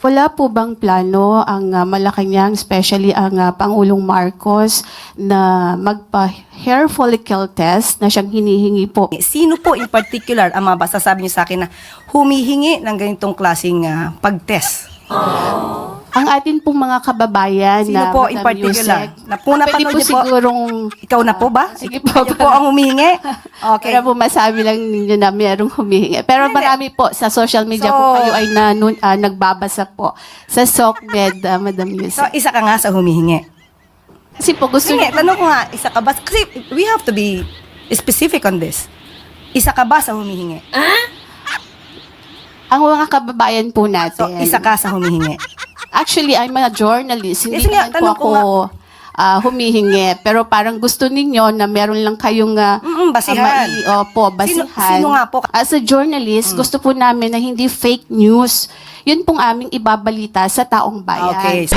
Wala po bang plano ang Malacanang, especially ang Pangulong Marcos, na magpa-hair follicle test na siyang hinihingi po? Sino po in particular ang masasabi niyo sa akin na humihingi ng ganitong klaseng pag-test? Ang atin pong mga kababayan Sino na po in Madam particular? Yusek, Na po napanood pwede po niyo po? sigurong Ikaw na po ba? Sige po. Kayo po ang humihingi? Okay. para po masabi lang ninyo na mayroong humihingi. Pero Hindi. marami po sa social media So- po kayo ay nagbabasa po sa SOCMED, Madam So, Yusek. isa ka nga sa humihingi. Kasi po gusto Sige, niyo, tanong ko nga, isa ka ba? Kasi we have to be specific on this. Isa ka ba sa humihingi? ang mga kababayan po natin. So, isa ka sa humihingi. Actually, I'm a journalist. Hindi Yes, nga, naman po tanong ako ko humihingi. Pero parang gusto ninyo na meron lang kayong Basihan. basihan. Sino nga po? As a journalist, gusto po namin na hindi fake news. Yun pong aming ibabalita sa taong bayan. Okay.